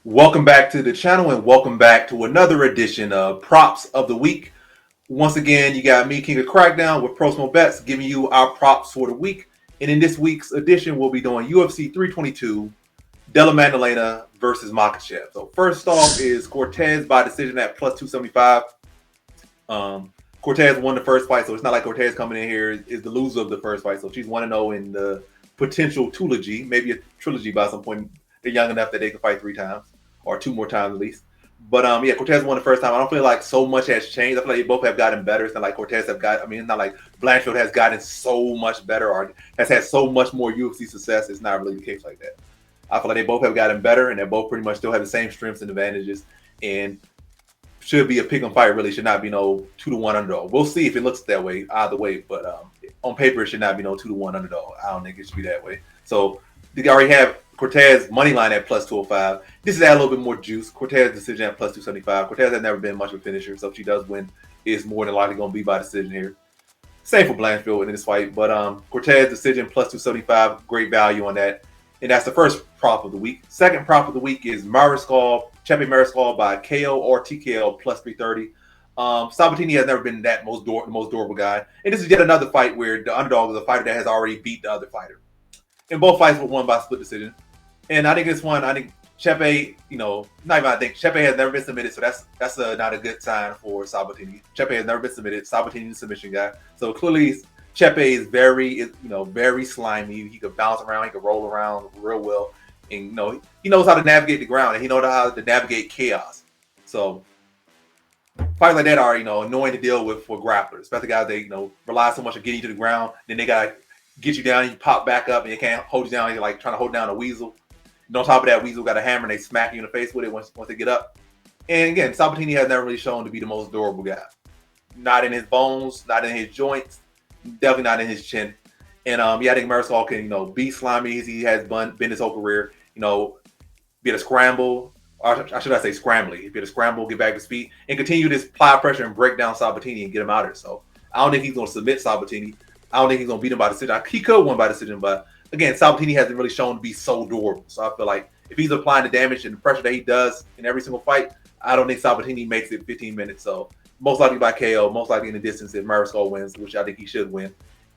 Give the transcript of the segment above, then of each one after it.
Welcome back to the channel and welcome back to another edition of Props of the Week. Once again, you got me, King of Crackdown, with Proximo Bets, giving you our props for the week. And in this week's edition, we'll be doing UFC 322, Della Maddalena versus Makhachev. So first off is Cortez by decision at plus 275. Cortez won the first fight, so it's not like Cortez coming in here is the loser of the first fight. So she's 1-0 in the potential trilogy, maybe a trilogy by some point. They're young enough that they can fight 3 times or 2 more times at least. But yeah, Cortez won the first time. I don't feel like so much has changed. I feel like they both have gotten better. It's not like Cortez have got. I mean, it's not like Blanchfield has gotten so much better or has had so much more UFC success. It's not really the case like that. I feel like they both have gotten better, and they both pretty much still have the same strengths and advantages. And should be a pick 'em fight. Really should not be no 2-1 underdog. We'll see if it looks that way either way. But on paper, it should not be no 2-1 underdog. I don't think it should be that way. So they already have Cortez money line at plus 205. This is add a little bit more juice. Cortez decision at plus 275. Cortez has never been much of a finisher, so if she does win, it's more than likely going to be by decision here. Same for Blanchfield in this fight, but Cortez decision plus 275, great value on that. And that's the first prop of the week. Second prop of the week is Chepe Mariscal by KO or TKO plus 330. Sabatini has never been the most durable guy. And this is yet another fight where the underdog is a fighter that has already beat the other fighter. And both fights were won by split decision. And I think this one, I think Chepe, not even I think Chepe has never been submitted, so that's not a good sign for Sabatini. Chepe has never been submitted. Sabatini is a submission guy, so clearly Chepe is very slimy. He could bounce around, he could roll around real well, and he knows how to navigate the ground and he knows how to navigate chaos. So fights like that are annoying to deal with for grapplers, especially guys that rely so much on getting you to the ground, then they gotta get you down, you pop back up, and you can't hold you down. You're like trying to hold down a weasel. And on top of that, weasel got a hammer, and they smack you in the face with it once they get up. And again, Sabatini has never really shown to be the most durable guy. Not in his bones, not in his joints, definitely not in his chin. And I think Mariscal can be slimy as he has been his whole career. Be able to scramble, or should I say scrambly? Be able to scramble, get back to his feet, and continue this apply pressure and break down Sabatini and get him out of there. So I don't think he's going to submit Sabatini. I don't think he's going to beat him by decision. He could win by decision, but again, Sabatini hasn't really shown to be so durable. So I feel like if he's applying the damage and the pressure that he does in every single fight, I don't think Sabatini makes it 15 minutes. So most likely by KO, most likely in the distance if Mariscal wins, which I think he should win,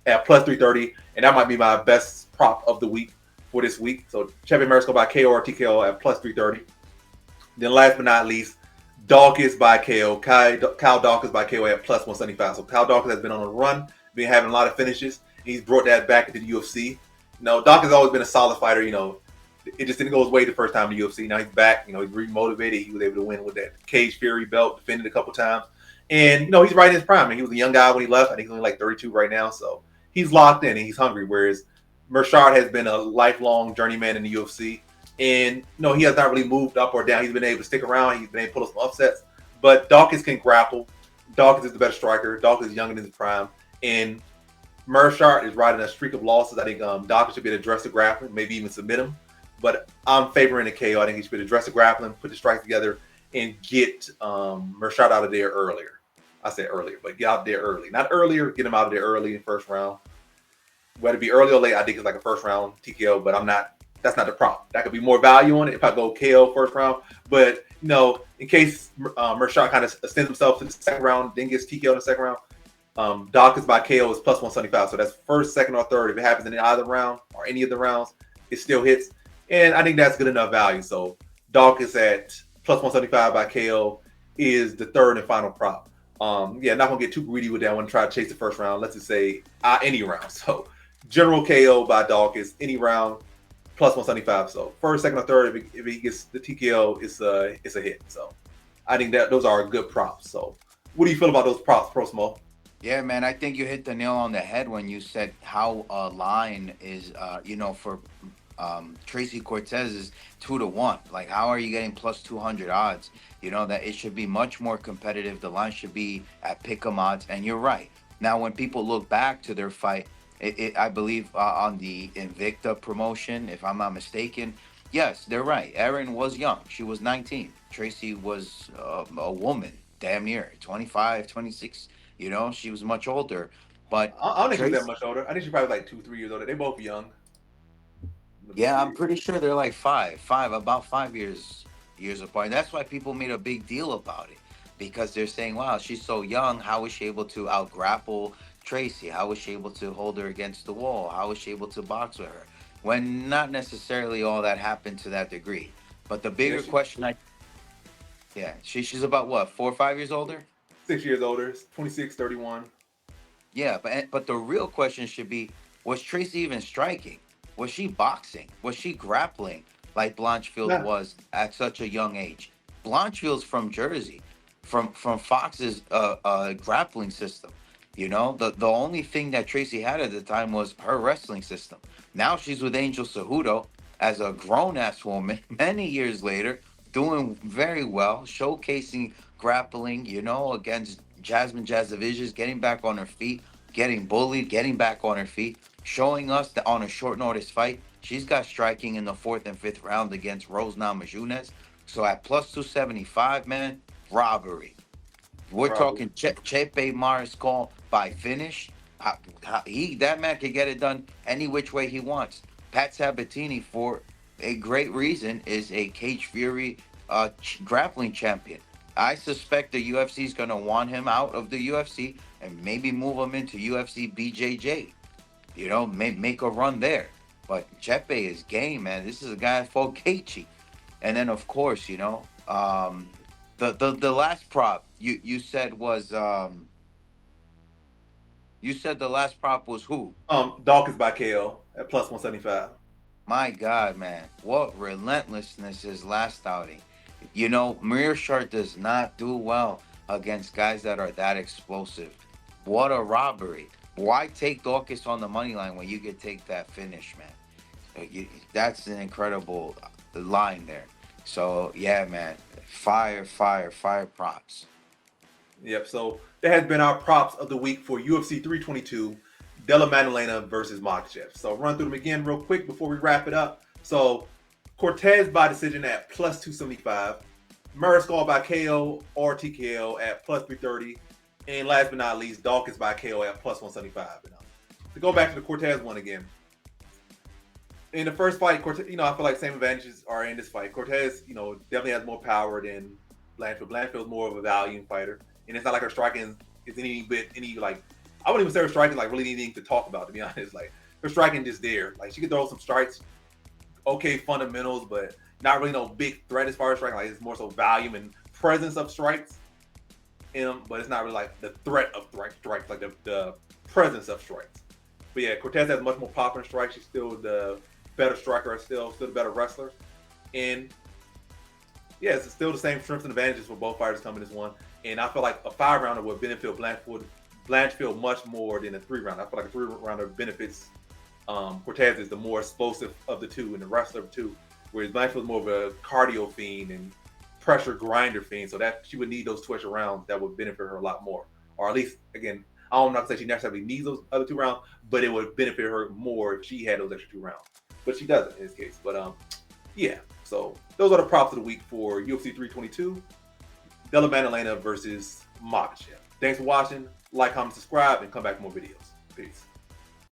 at plus 330. And that might be my best prop of the week for this week. So Chepe Mariscal by KO or TKO at plus 330. Then last but not least, Dawkins by KO. Kyle Dawkins by KO at plus 175. So Kyle Dawkins has been on a run, been having a lot of finishes. He's brought that back into the UFC. Dawkins has always been a solid fighter. It just didn't go his way the first time in the UFC. Now he's back. He's remotivated. He was able to win with that Cage Fury belt, defended a couple times. And, he's right in his prime. He was a young guy when he left. I think he's only like 32 right now. So he's locked in and he's hungry. Whereas Mershad has been a lifelong journeyman in the UFC. And, he has not really moved up or down. He's been able to stick around. He's been able to pull up some upsets. But Dawkins can grapple. Dawkins is the better striker. Dawkins is younger than his prime. And Mershad is riding a streak of losses. I think Dawkins should be able to address the grappling, maybe even submit him. But I'm favoring the KO. I think he should be able to address the grappling, put the strikes together, and get Mershad out of there earlier. I said earlier, but get out there early. Not earlier, get him out of there early in first round. Whether it be early or late, I think it's like a first round TKO, but that's not the prop. That could be more value on it if I go KO first round. But, in case Mershad kind of extends himself to the second round, then gets TKO in the second round, Dawkins by KO is plus 175. So that's first, second, or third. If it happens in either round or any of the rounds, it still hits. And I think that's good enough value. So Dawkins at plus 175 by KO is the third and final prop. Not going to get too greedy with that one. Try to chase the first round. Let's just say any round. So general KO by Dawkins, any round, plus 175. So first, second, or third, if he gets the TKO, it's a hit. So I think that those are good props. So what do you feel about those props, Pro Smo? Yeah, man, I think you hit the nail on the head when you said how a line is, for Tracy Cortez is 2-1. Like, how are you getting plus 200 odds? That it should be much more competitive. The line should be at pick'em odds. And you're right. Now, when people look back to their fight, I believe on the Invicta promotion, if I'm not mistaken, yes, they're right. Erin was young. She was 19. Tracy was a woman, damn near 25, 26. She was much older. But I don't think she's that Trace, much older. I think she's probably like 2, 3 years older. They both young. Let me yeah, see. I'm pretty sure they're like about 5 years. years apart. And that's why people made a big deal about it, because they're saying, wow, she's so young. How was she able to out grapple Tracy? How was she able to hold her against the wall? How was she able to box with her? When not necessarily all that happened to that degree. But the Yeah, bigger question, yeah, she's about what, 4 or 5 years older? 6 years older, 26, 31. Yeah, but the real question should be: was Tracy even striking? Was she boxing? Was she grappling like Blanchfield Nah, was at such a young age? Blanchfield's from Jersey, from Fox's grappling system. You know, the only thing that Tracy had at the time was her wrestling system. Now she's with Angel Cejudo as a grown ass woman. Many years later, doing very well, showcasing grappling. You know, against Jasmine Jazaviges, getting back on her feet, getting bullied, getting back on her feet, showing us that on a short notice fight, she's got striking in the fourth and fifth round against Rose Namajunas. So at plus 275, man, robbery. We're probably. talking Chepe Mariscal by finish. That man can get it done any which way he wants. Pat Sabatini, for a great reason, is a Cage Fury grappling champion. I suspect the UFC is going to want him out of the UFC and maybe move him into UFC BJJ. You know, make a run there. But Chepe is game, man. This is a guy that fought Gaethje. And then, of course, the last prop you said was you said the last prop was who? Dawkins by KO at plus 175. My God, man, what relentlessness his last outing. You know, Mearshart does not do well against guys that are that explosive. What a robbery! Why take Dawkins on the money line when you could take that finish, man? That's an incredible line there. So yeah, man, fire, fire, fire props. Yep. So that has been our props of the week for UFC 322, Della Maddalena versus Makhachev. So run through them again real quick before we wrap it up. So Cortez by decision at plus 275, Mariscal by KO or TKO at plus 330, and last but not least, Dawkins by KO at plus 175. To go back to the Cortez one again, in the first fight, Cortez, I feel like same advantages are in this fight. Cortez, definitely has more power than Blanchfield. Blanchfield's more of a volume fighter, and it's not like her striking is any like I wouldn't even say her striking like really anything to talk about. To be honest, like her striking just there. Like she could throw some strikes, okay fundamentals, but not really no big threat as far as striking. Like it's more so volume and presence of strikes, but it's not really like the threat of strikes, like the presence of strikes. But yeah, Cortez has much more pop in strikes. She's still the better striker, still the better wrestler. And yeah, it's still the same strengths and advantages for both fighters coming as one. And I feel like a 5-rounder would benefit Blanchfield much more than a 3-rounder. I feel like a 3-rounder benefits Cortez is the more explosive of the two and the wrestler of the two, whereas Blanchfield is more of a cardio fiend and pressure grinder fiend. So that she would need those 2 extra rounds that would benefit her a lot more. Or at least, again, I'm not gonna say she necessarily needs those other 2 rounds, but it would benefit her more if she had those extra 2 rounds. But she doesn't in this case. But yeah. So those are the props of the week for UFC 322, Della Maddalena versus Makhachev. Thanks for watching. Like, comment, subscribe, and come back for more videos. Peace.